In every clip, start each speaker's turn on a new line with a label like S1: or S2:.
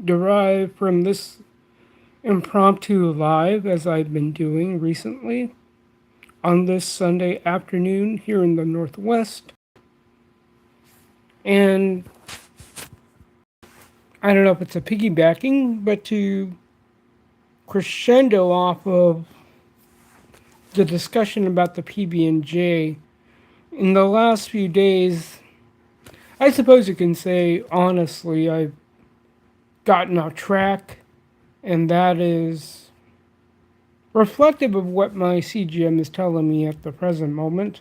S1: derived from this impromptu live as I've been doing recently on this Sunday afternoon here in the Northwest. And I don't know if it's a piggybacking, but to crescendo off of the discussion about the PB&J, in the last few days, I suppose you can say honestly, I've gotten off track, and that is reflective of what my CGM is telling me at the present moment.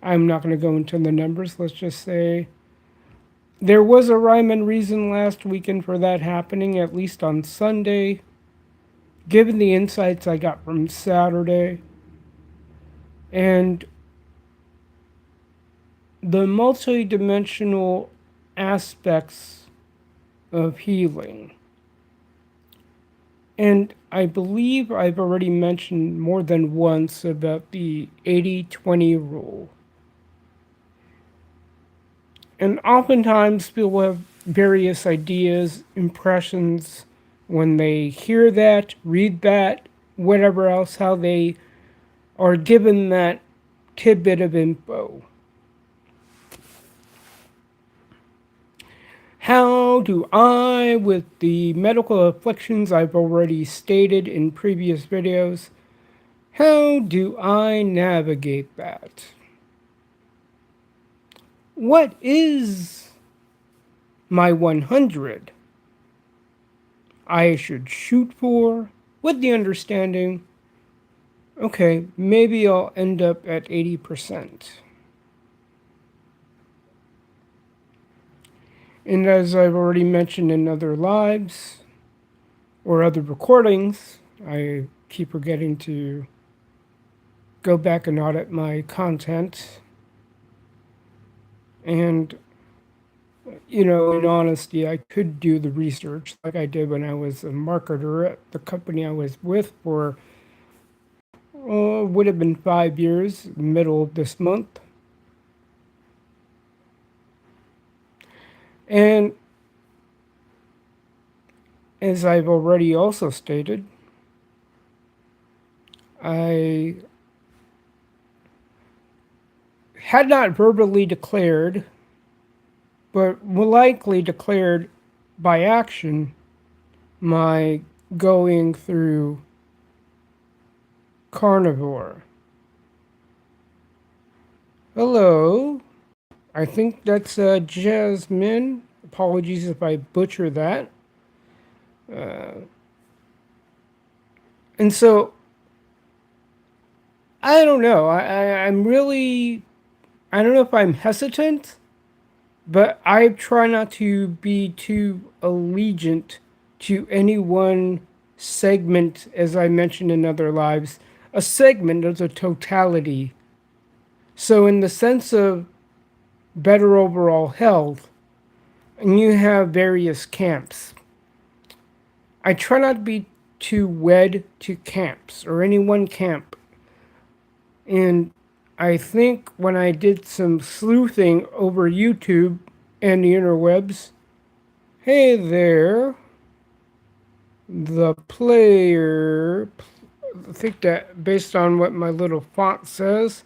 S1: I'm not going to go into the numbers. Let's just say there was a rhyme and reason last weekend for that happening, at least on Sunday. Given the insights I got from Saturday and the multidimensional aspects of healing. And I believe I've already mentioned more than once about the 80-20 rule. And oftentimes people have various ideas, impressions when they hear that, read that, whatever else, how they are given that tidbit of info. How do I, with the medical afflictions I've already stated in previous videos, how do I navigate that? What is my 100 I should shoot for, with the understanding, okay, maybe I'll end up at 80%. And as I've already mentioned in other lives or other recordings, I keep forgetting to go back and audit my content. And, you know, in honesty, I could do the research like I did when I was a marketer at the company I was with for, would have been 5 years, middle of this month. And as I've already also stated, I had not verbally declared, but will likely declared by action, my going through carnivore. Hello. I think that's Jasmine. Apologies if I butcher that. And so, I don't know. I'm really, I don't know if I'm hesitant, but I try not to be too allegiant to any one segment, as I mentioned in other lives. A segment is a totality. So, in the sense of better overall health, and you have various camps. I try not to be too wed to camps or any one camp. And I think when I did some sleuthing over YouTube and the interwebs, hey there, the player, I think that based on what my little font says,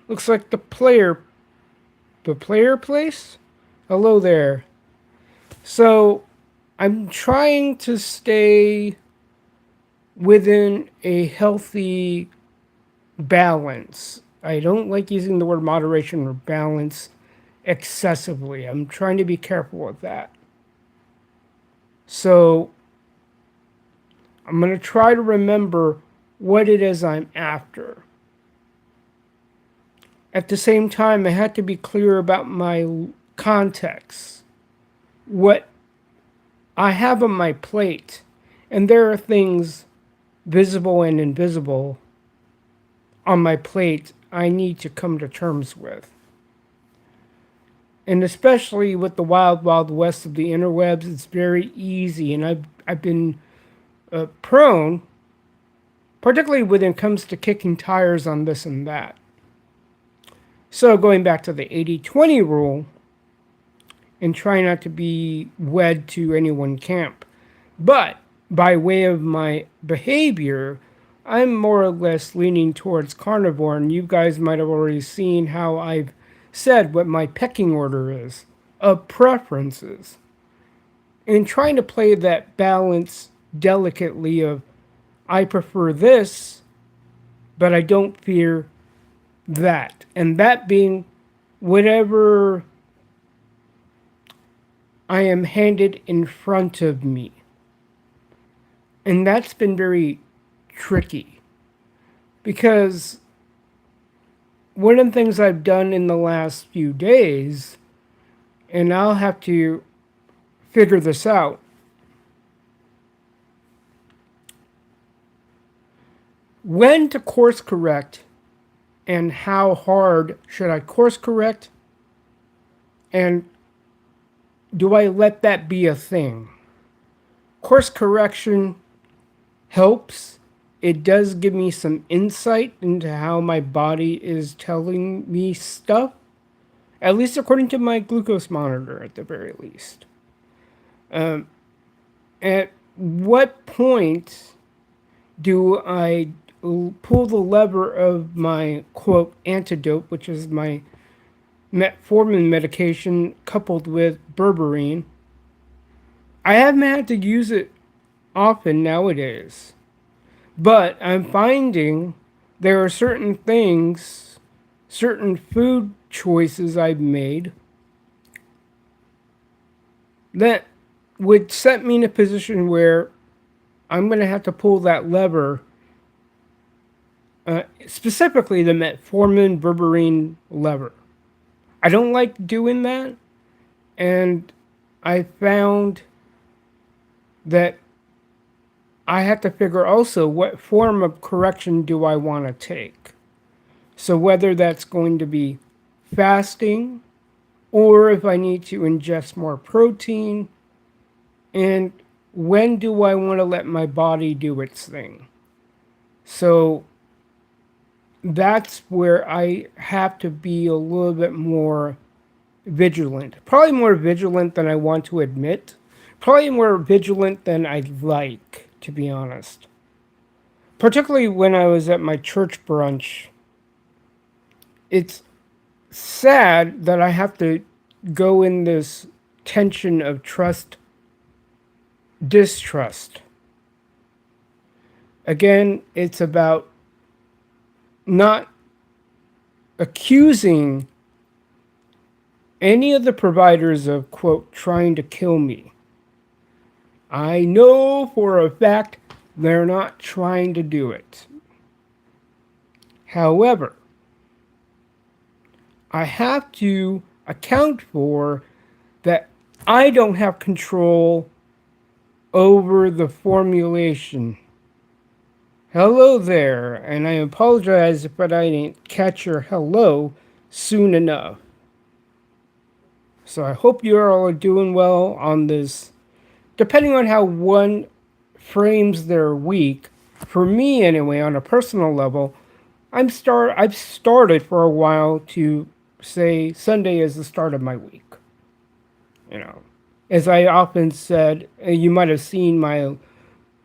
S1: looks like the player place? Hello there. So I'm trying to stay within a healthy balance. I don't like using the word moderation or balance excessively. I'm trying to be careful with that. So I'm going to try to remember what it is I'm after. At the same time, I had to be clear about my context. What I have on my plate, and there are things visible and invisible on my plate I need to come to terms with. And especially with the wild, wild west of the interwebs, it's very easy. And I've been prone, particularly when it comes to kicking tires on this and that. So going back to the 80-20 rule, and try not to be wed to any one camp. But by way of my behavior, I'm more or less leaning towards carnivore, and you guys might have already seen how I've said what my pecking order is of preferences. And trying to play that balance delicately of I prefer this, but I don't fear that. And that being whatever I am handed in front of me. And that's been very tricky because one of the things I've done in the last few days, and I'll have to figure this out, when to course correct and how hard should I course correct, and do I let that be a thing? Course correction helps. It does give me some insight into how my body is telling me stuff, at least according to my glucose monitor, at the very least. At what point do I pull the lever of my quote antidote, which is my metformin medication coupled with berberine? I haven't had to use it often nowadays, but I'm finding there are certain things, certain food choices I've made that would set me in a position where I'm going to have to pull that lever, specifically the metformin berberine lever. I don't like doing that, and I found that I have to figure also what form of correction do I want to take. So whether that's going to be fasting or if I need to ingest more protein, and when do I want to let my body do its thing. So that's where I have to be a little bit more vigilant. Probably more vigilant than I want to admit. Probably more vigilant than I'd like, to be honest. Particularly when I was at my church brunch. It's sad that I have to go in this tension of trust, distrust. Again, it's about not accusing any of the providers of, quote, trying to kill me. I know for a fact they're not trying to do it. However, I have to account for that I don't have control over the formulation. Hello there, and I apologize if I didn't catch your hello soon enough. So I hope you all are doing well on this. Depending on how one frames their week, for me anyway, on a personal level, I've started for a while to say Sunday is the start of my week. You know, as I often said, you might have seen my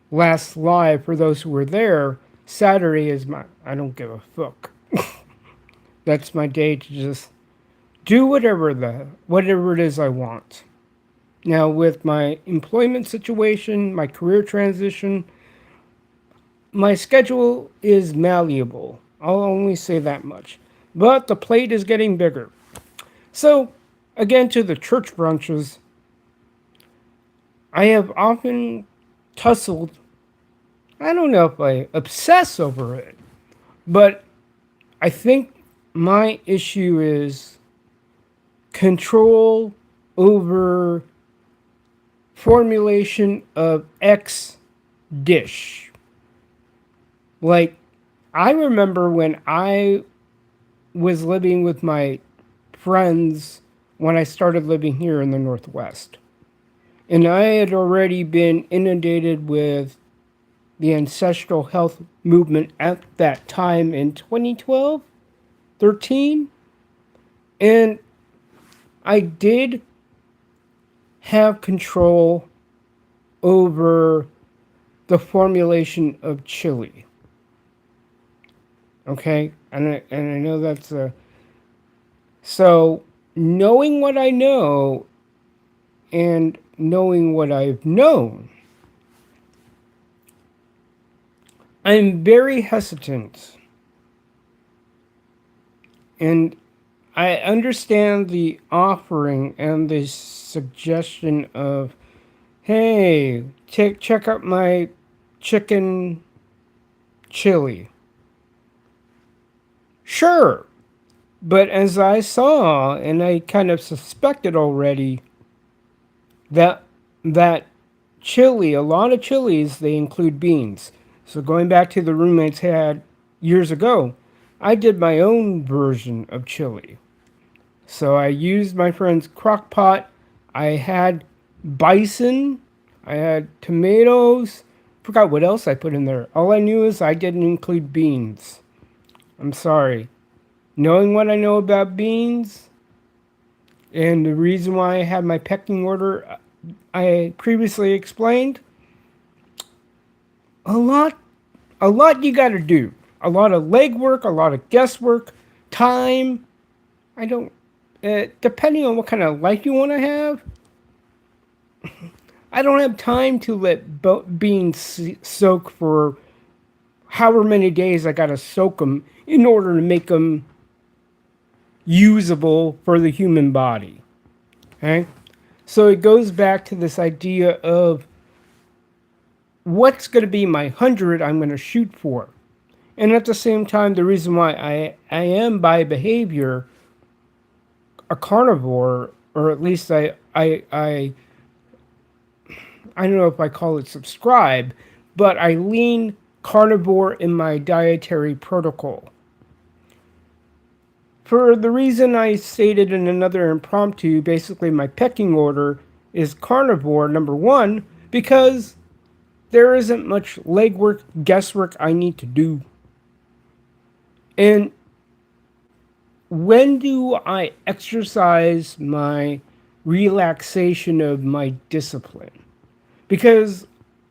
S1: last live for those who were there. Saturday is my I don't give a fuck. That's my day to just do whatever it is I want. Now with my employment situation, my career transition, my schedule is malleable. I'll only say that much. But the plate is getting bigger. So, again, to the church brunches, I have often tussled. I don't know if I obsess over it, but I think my issue is control over formulation of X dish. Like, I remember when I was living with my friends when I started living here in the Northwest. And I had already been inundated with the ancestral health movement at that time in 2012, 13. And I did have control over the formulation of chili. Okay? And I know that's a. So, knowing what I know and knowing what I've known, I'm very hesitant. And I understand the offering and the suggestion of, hey, check out my chicken chili. Sure, but as I saw, and I kind of suspected already, that that chili, a lot of chilies, they include beans. So going back to the roommates had years ago, I did my own version of chili. So I used my friend's crock pot. I had bison. I had tomatoes. Forgot what else I put in there. All I knew is I didn't include beans. I'm sorry. Knowing what I know about beans and the reason why I have my pecking order, I previously explained, a lot, a lot you got to do. A lot of legwork, a lot of guesswork, time. I don't. Depending on what kind of life you want to have, I don't have time to let beans soak for however many days I gotta soak them in order to make them usable for the human body. Okay? So it goes back to this idea of what's going to be my 100 I'm going to shoot for. And at the same time, the reason why I am by behavior a carnivore, or at least I don't know if I call it subscribe, but I lean carnivore in my dietary protocol. For the reason I stated in another impromptu, basically my pecking order is carnivore, number one, because there isn't much legwork, guesswork I need to do. And when do I exercise my relaxation of my discipline? Because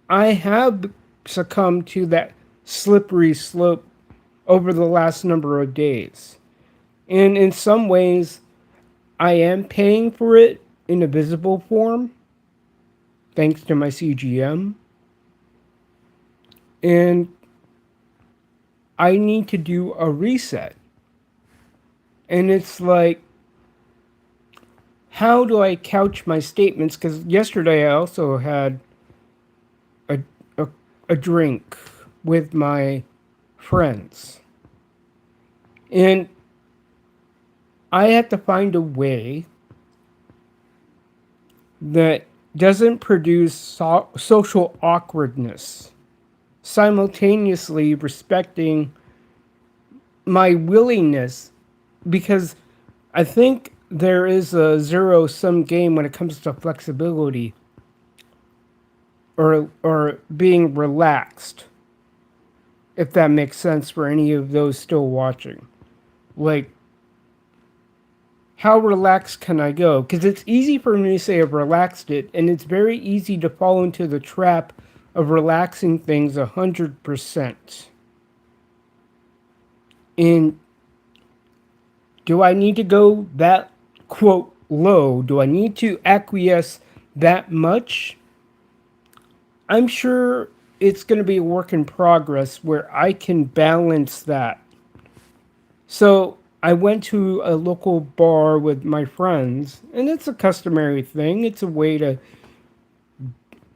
S1: I have succumbed to that slippery slope over the last number of days. And in some ways, I am paying for it in a visible form, thanks to my CGM. And I need to do a reset. And it's like, how do I couch my statements? Because yesterday I also had a, a, a drink with my friends. And I have to find a way that doesn't produce social awkwardness, simultaneously respecting my willingness, because I think there is a zero sum game when it comes to flexibility or being relaxed, if that makes sense for any of those still watching. Like, how relaxed can I go? Because it's easy for me to say I've relaxed it, and it's very easy to fall into the trap of relaxing things 100%. And do I need to go that, quote, low? Do I need to acquiesce that much? I'm sure it's going to be a work in progress where I can balance that. So I went to a local bar with my friends, and it's a customary thing. It's a way to,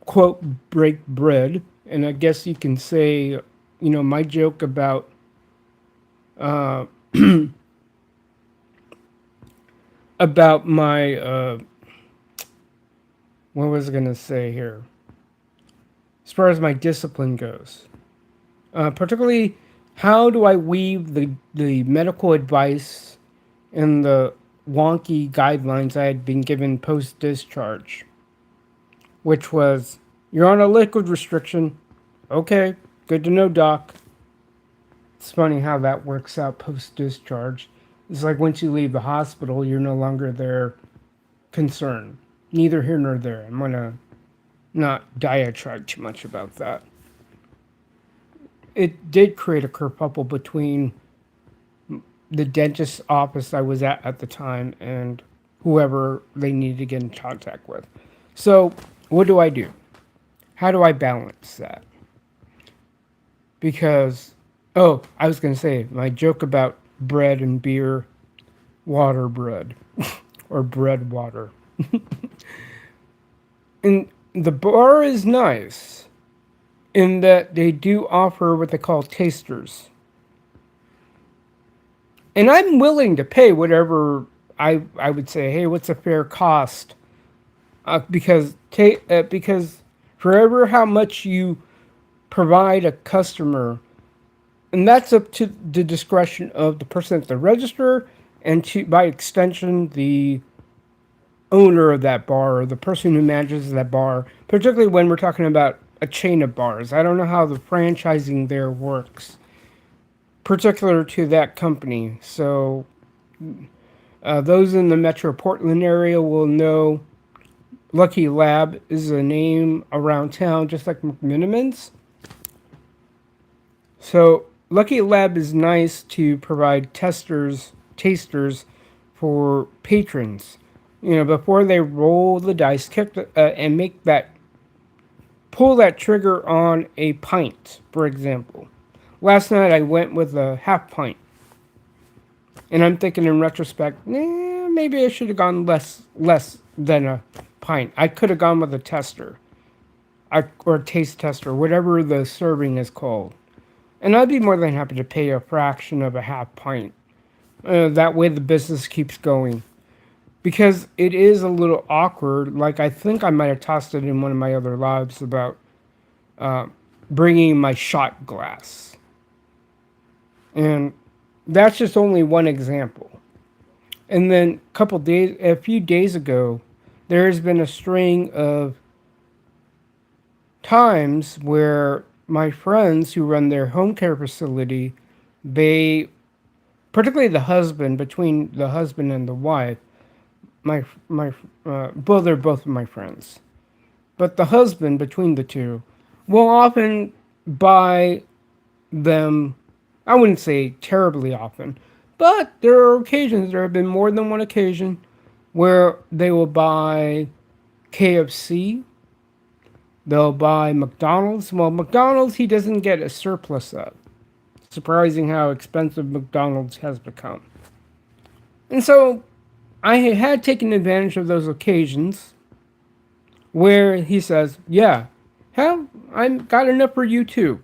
S1: quote, break bread. And I guess you can say, my joke uh, about my, what was I going to say here? As far as my discipline goes, particularly how do I weave the medical advice and the wonky guidelines I had been given post discharge, which was, you're on a liquid restriction. Okay, good to know, doc. It's funny how that works out post discharge. It's like once you leave the hospital, you're no longer their concern. neither here nor there. I'm gonna not diatribe too much about that. It did create a kerfuffle between the dentist's office I was at the time and whoever they needed to get in contact with. So, what do I do? How do I balance that? Because, oh, I was going to say my joke about bread and beer, water bread, or bread water. And the bar is nice in that they do offer what they call tasters. And I'm willing to pay whatever I would say, hey, what's a fair cost? Because forever how much you provide a customer, and that's up to the discretion of the person at the register, and to by extension the owner of that bar or the person who manages that bar. Particularly when we're talking about a chain of bars, I don't know how the franchising there works, particular to that company. So those in the Metro Portland area will know Lucky Lab is a name around town, just like McMiniman's. So Lucky Lab is nice to provide tasters for patrons. You know, before they roll the dice, and pull that trigger on a pint, for example. Last night I went with a half pint, and I'm thinking in retrospect, maybe I should have gone less than a pint. I could have gone with a tester, or a taste tester, whatever the serving is called. And I'd be more than happy to pay a fraction of a half pint. That way the business keeps going. Because it is a little awkward. Like, I think I might have tossed it in one of my other lives about bringing my shot glass. And that's just only one example. And then a few days ago, there has been a string of times where my friends who run their home care facility, they, particularly the husband, between the husband and the wife, well, they're both my friends, but the husband between the two will often buy them. I wouldn't say terribly often, but there are occasions. There have been more than one occasion where they will buy KFC. They'll buy McDonald's. Well, McDonald's he doesn't get a surplus of. Surprising how expensive McDonald's has become. And so I had taken advantage of those occasions where he says, yeah, hell, I've got enough for you too.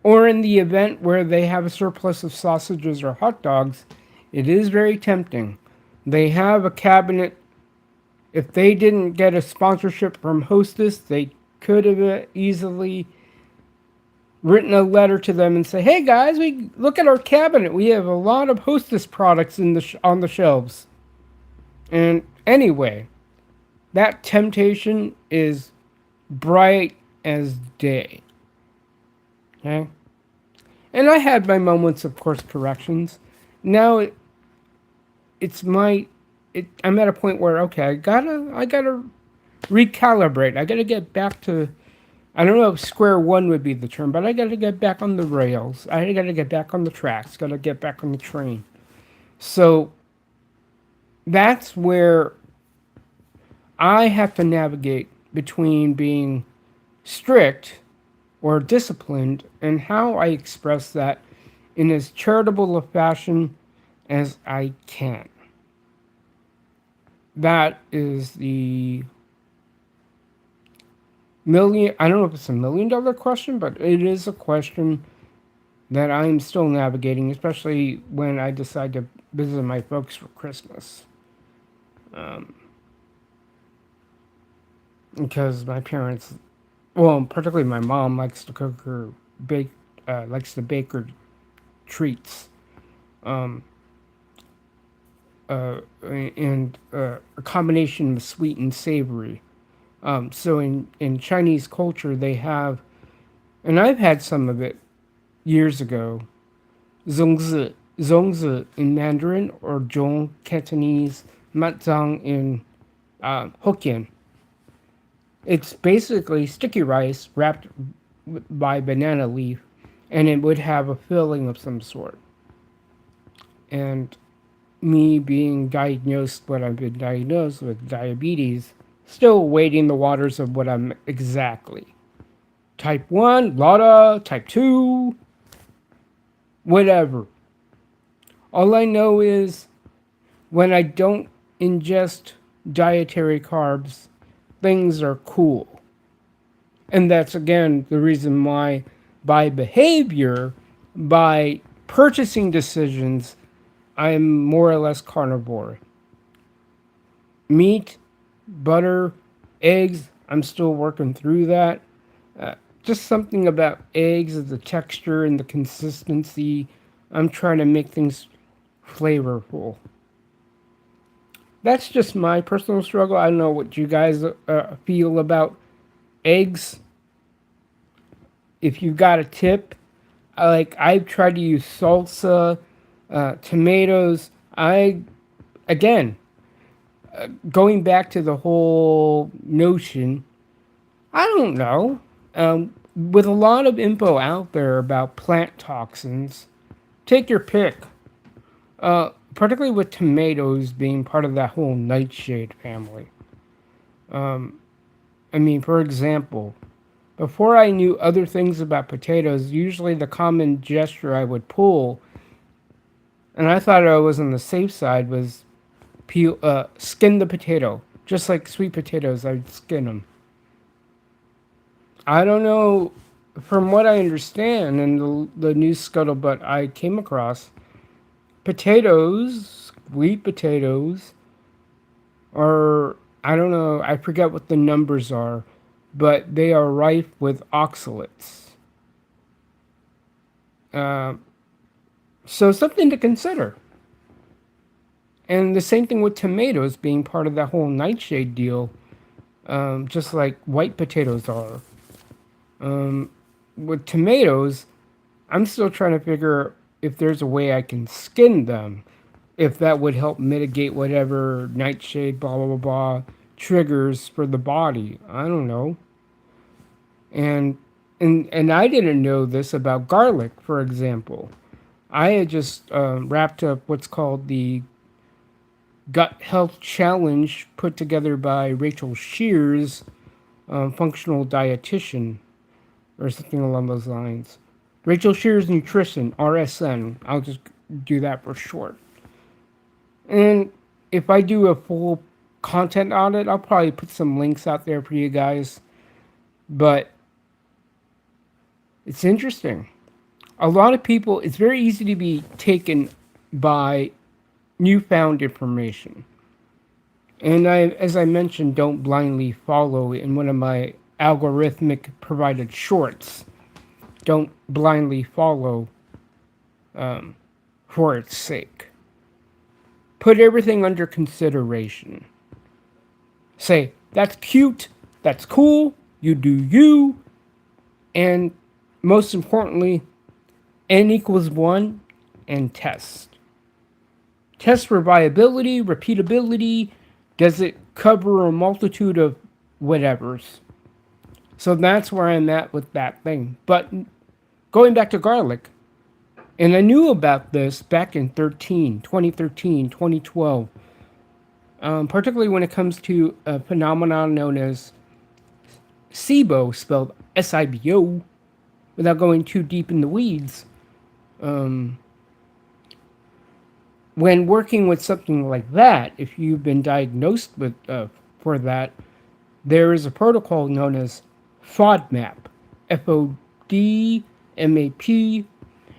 S1: Or in the event where they have a surplus of sausages or hot dogs, it is very tempting. They have a cabinet. If they didn't get a sponsorship from Hostess, they could have easily written a letter to them and say, "Hey guys, we look at our cabinet. We have a lot of Hostess products on the shelves." And anyway, that temptation is bright as day. Okay? And I had my moments of course corrections. Now I'm at a point where okay, I gotta recalibrate. I gotta get back to, I don't know if square one would be the term, but I gotta get back on the rails. I gotta get back on the tracks. Gotta get back on the train. So that's where I have to navigate between being strict or disciplined and how I express that in as charitable a fashion as I can. That is the I don't know if it's $1 million question, but it is a question that I'm still navigating, especially when I decide to visit my folks for Christmas. Because my parents, well, particularly my mom, likes to bake her treats, um, and a combination of sweet and savory. So in Chinese culture, they have, and I've had some of it years ago, zongzi in Mandarin, or zhong Cantonese, matzang in Hokkien. It's basically sticky rice wrapped by banana leaf, and it would have a filling of some sort. And me being diagnosed what I've been diagnosed with diabetes, still wading the waters of what I'm exactly. Type 1, LADA, type 2, whatever. All I know is when I don't ingest dietary carbs, things are cool. And that's again the reason why, by behavior, by purchasing decisions, I'm more or less carnivore. Meat, butter, eggs, I'm still working through that. Just something about eggs is the texture and the consistency. I'm trying to make things flavorful. That's just my personal struggle. I don't know what you guys feel about eggs. If you got a tip, I've tried to use salsa, tomatoes. Again, going back to the whole notion, I don't know. With a lot of info out there about plant toxins, take your pick. Particularly with tomatoes being part of that whole nightshade family. I mean, for example, before I knew other things about potatoes, usually the common gesture I would pull, and I thought I was on the safe side, was skin the potato. Just like sweet potatoes, I'd skin them. I don't know, from what I understand and the news scuttlebutt I came across, potatoes, sweet potatoes, are, I don't know, I forget what the numbers are, but they are rife with oxalates. Uh, so something to consider. And the same thing with tomatoes being part of that whole nightshade deal, just like white potatoes are. With tomatoes, I'm still trying to figure if there's a way I can skin them, if that would help mitigate whatever nightshade, blah, blah, blah, blah, triggers for the body. I don't know. And and I didn't know this about garlic, for example. I had just wrapped up what's called the Gut Health Challenge put together by Rachel Shears, functional dietitian, or something along those lines. Rachel Shears Nutrition, RSN. I'll just do that for short. And if I do a full content audit, I'll probably put some links out there for you guys. But it's interesting. A lot of people, it's very easy to be taken by newfound information. And I, as I mentioned, don't blindly follow in one of my algorithmic provided shorts. Don't blindly follow for its sake. Put everything under consideration. Say, that's cute, that's cool, you do you, and most importantly, n equals 1 and test. Test for viability, repeatability. Does it cover a multitude of whatevers? So that's where I'm at with that thing. But going back to garlic, and I knew about this back in 2013, 2012, particularly when it comes to a phenomenon known as SIBO, spelled SIBO, without going too deep in the weeds. When working with something like that, if you've been diagnosed with for that, there is a protocol known as FODMAP, FODMAP,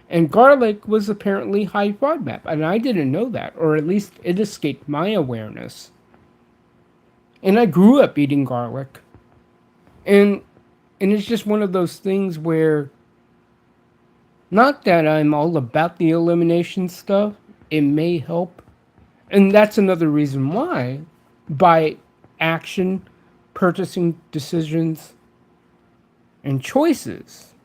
S1: and garlic was apparently high FODMAP, and I didn't know that, or at least it escaped my awareness. And I grew up eating garlic, and it's just one of those things where, not that I'm all about the elimination stuff, it may help. And that's another reason why, by action, purchasing decisions, and choices,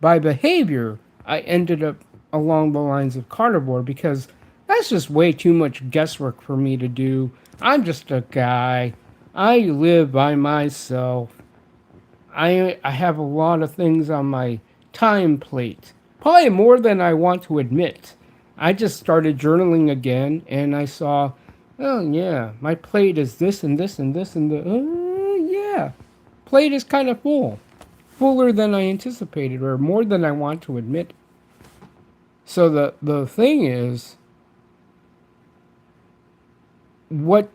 S1: by behavior, I ended up along the lines of carnivore because that's just way too much guesswork for me to do I'm just a guy. I live by myself. I have a lot of things on my time plate. Probably more than I want to admit. I just started journaling again and I saw, oh yeah, my plate is this and this and this and the yeah. Plate is kind of full. Fuller than I anticipated or more than I want to admit. So the thing is what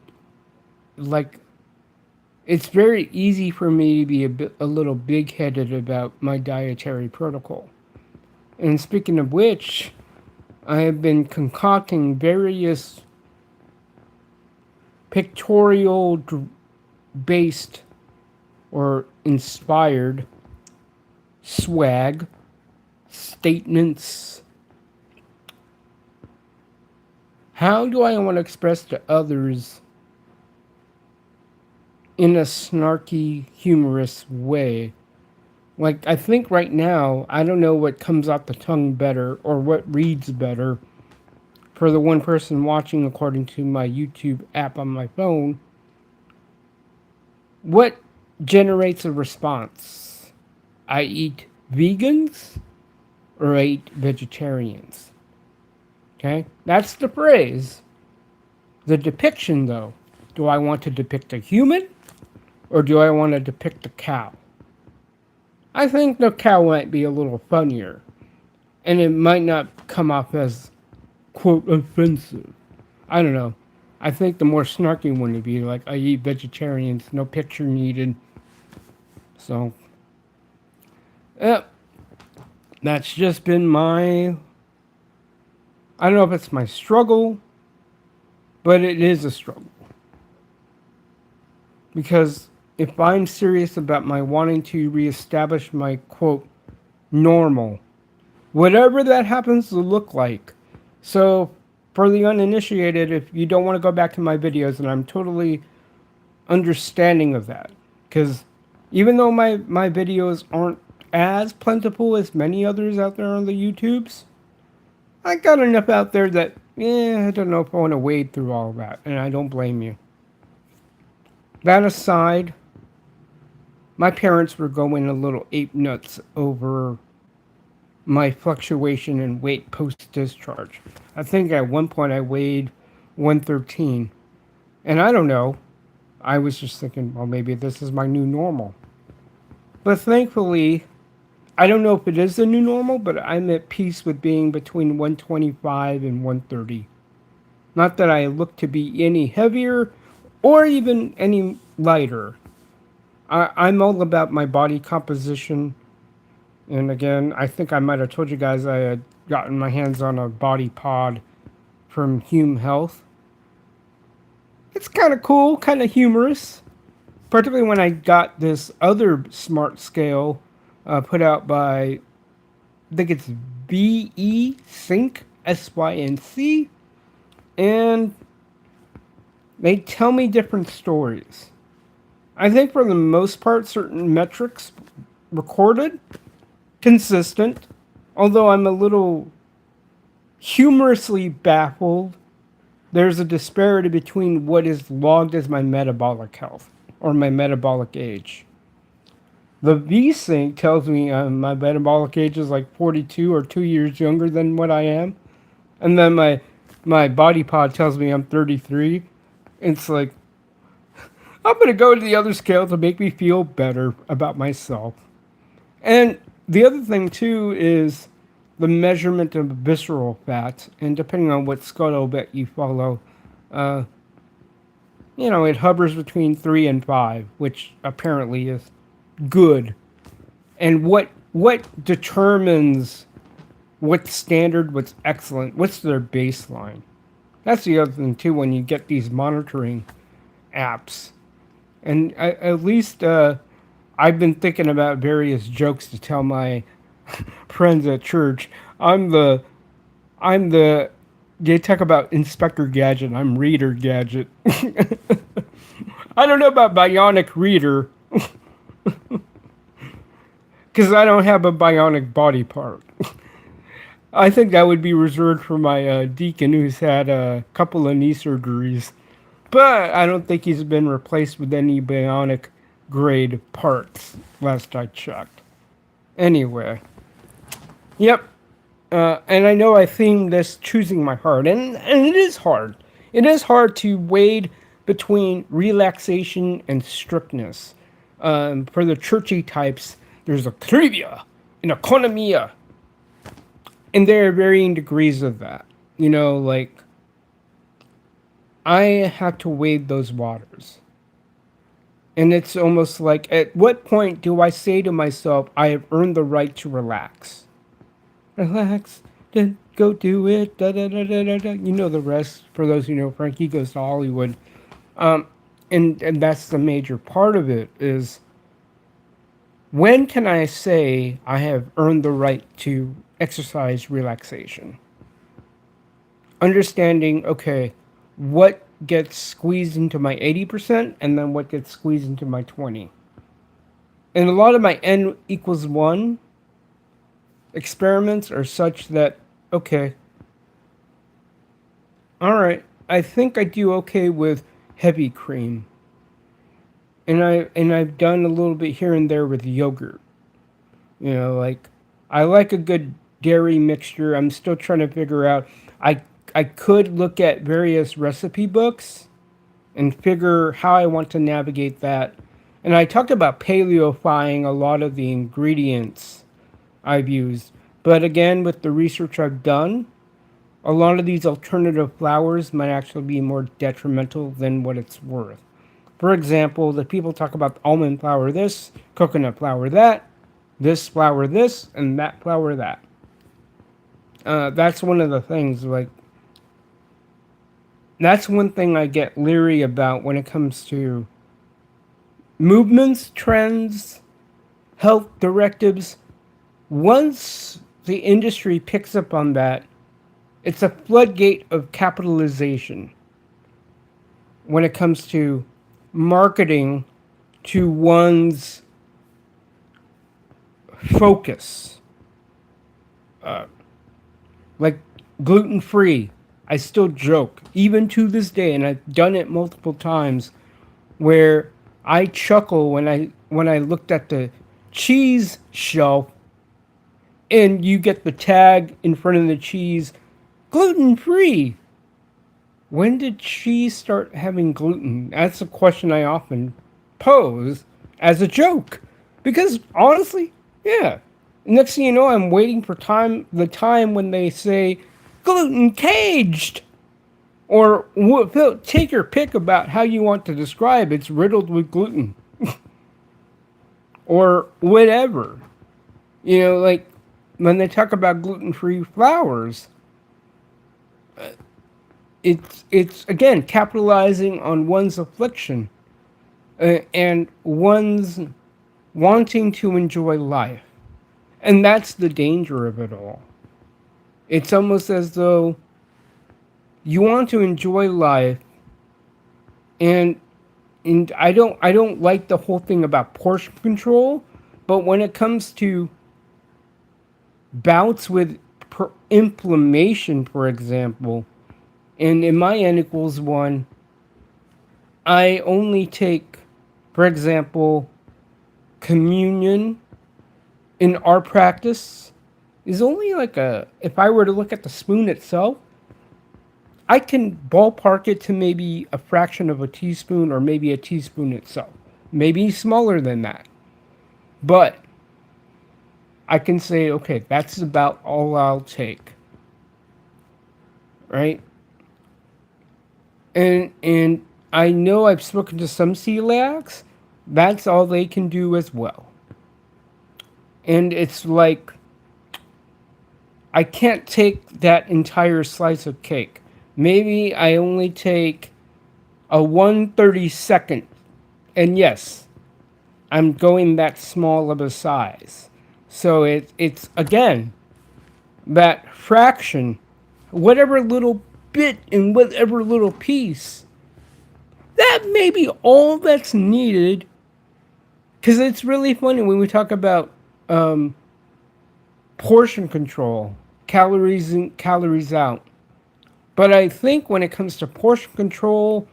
S1: like it's very easy for me to be a little big-headed about my dietary protocol. And speaking of which, I have been concocting various pictorial based or inspired swag, statements. How do I want to express to others in a snarky, humorous way? Like, I think right now, I don't know what comes out the tongue better or what reads better for the one person watching according to my YouTube app on my phone. What generates a response? I eat vegans or I eat vegetarians. Okay? That's the phrase. The depiction, though. Do I want to depict a human or do I want to depict a cow? I think the cow might be a little funnier and it might not come off as, quote, offensive. I don't know. I think the more snarky one would be like, I eat vegetarians, no picture needed. So, yeah, that's just been my. I don't know if it's my struggle, but it is a struggle. Because if I'm serious about my wanting to reestablish my, quote, normal, whatever that happens to look like. So, for the uninitiated, if you don't want to go back to my videos, and I'm totally understanding of that, because even though my videos aren't as plentiful as many others out there on the YouTubes, I got enough out there that, I don't know if I want to wade through all of that, and I don't blame you. That aside, my parents were going a little ape nuts over my fluctuation in weight post discharge. I think at one point I weighed 113. And I don't know. I was just thinking, well, maybe this is my new normal. But thankfully, I don't know if it is the new normal, but I'm at peace with being between 125 and 130. Not that I look to be any heavier or even any lighter. I'm all about my body composition. And again, I think I might have told you guys I had gotten my hands on a body pod from Hume Health. It's kind of cool, kind of humorous. Particularly when I got this other smart scale put out by, I think it's BE Sync, SYNC. And they tell me different stories. I think for the most part, certain metrics recorded, consistent, although I'm a little humorously baffled. There's a disparity between what is logged as my metabolic health or my metabolic age. The V-Sync tells me my metabolic age is like 42 or 2 years younger than what I am. And then my body pod tells me I'm 33. It's like, I'm going to go to the other scale to make me feel better about myself. And the other thing, too, is the measurement of visceral fat. And depending on what scuttlebutt you follow, it hovers between 3 and 5, which apparently is good. And what determines what's standard, what's excellent, what's their baseline? That's the other thing, too, when you get these monitoring apps. And at least I've been thinking about various jokes to tell my friends at church. I'm the they talk about Inspector Gadget. I'm Reader Gadget. I don't know about Bionic Reader because I don't have a bionic body part. I think that would be reserved for my deacon who's had a couple of knee surgeries. But I don't think he's been replaced with any bionic grade parts, last I checked. Anyway, yep. And I know I themed this choosing my heart, and it is hard. It is hard to wade between relaxation and strictness. For the churchy types, there's a trivia, an economia, and there are varying degrees of that. Like I have to wade those waters. And it's almost like, at what point do I say to myself, I have earned the right to relax? Relax, then go do it. Da, da, da, da, da, da. You know the rest. For those who know, Frankie Goes to Hollywood. Um, and that's the major part of it is, when can I say I have earned the right to exercise relaxation? Understanding, okay, what gets squeezed into my 80% and then what gets squeezed into my 20. And a lot of my n equals 1 experiments are such that, okay, all right, I think I do okay with heavy cream. And I've done a little bit here and there with yogurt. Like I like a good dairy mixture. I'm still trying to figure out. I I could look at various recipe books and figure how I want to navigate that. And I talked about paleofying a lot of the ingredients I've used. But again, with the research I've done, a lot of these alternative flours might actually be more detrimental than what it's worth. For example, the people talk about almond flour this, coconut flour that, this flour this, and that flour that. That's one of the things, like, that's one thing I get leery about when it comes to movements, trends, health directives. Once the industry picks up on that, it's a floodgate of capitalization when it comes to marketing to one's focus. Like gluten free. I still joke, even to this day, and I've done it multiple times, where I chuckle when I looked at the cheese shelf and you get the tag in front of the cheese, gluten free. When did cheese start having gluten? That's a question I often pose as a joke. Because honestly, yeah. Next thing you know, I'm waiting for the time when they say gluten caged. Or take your pick about how you want to describe it's riddled with gluten. Or whatever. Like when they talk about gluten-free flours, it's again capitalizing on one's affliction, and one's wanting to enjoy life. And that's the danger of it all. It's almost as though you want to enjoy life, and I don't like the whole thing about portion control, but when it comes to bouts with inflammation, for example, and in my n equals 1, I only take, for example, communion in our practice is only like if I were to look at the spoon itself, I can ballpark it to maybe a fraction of a teaspoon or maybe a teaspoon itself. Maybe smaller than that. But I can say, okay, that's about all I'll take. Right? And I know I've spoken to some celiacs, that's all they can do as well. And it's like, I can't take that entire slice of cake. Maybe I only take a 1/32nd. And yes, I'm going that small of a size. So it's again, that fraction, whatever little bit in whatever little piece, that may be all that's needed. Because it's really funny when we talk about portion control, calories in, calories out. But I think when it comes to portion control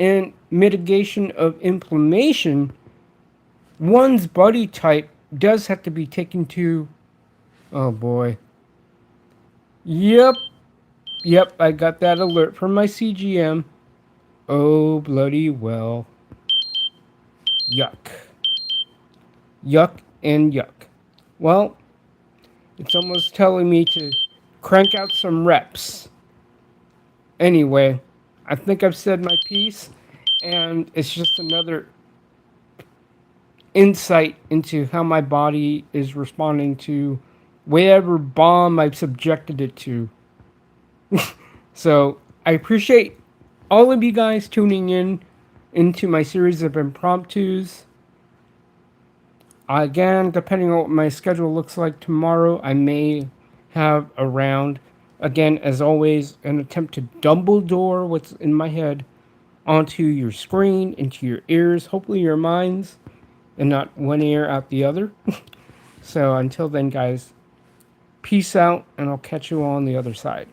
S1: and mitigation of inflammation, one's body type does have to be taken to. Oh boy. Yep, yep, I got that alert from my CGM. Oh, bloody well. Yuck. Yuck and yuck. Well, it's almost telling me to crank out some reps. Anyway, I think I've said my piece, and it's just another insight into how my body is responding to whatever bomb I've subjected it to. So I appreciate all of you guys tuning in into my series of impromptus. Again, depending on what my schedule looks like tomorrow, I may have a round. Again, as always, an attempt to Dumbledore what's in my head onto your screen, into your ears, hopefully your minds, and not one ear out the other. So until then, guys, peace out, and I'll catch you on the other side.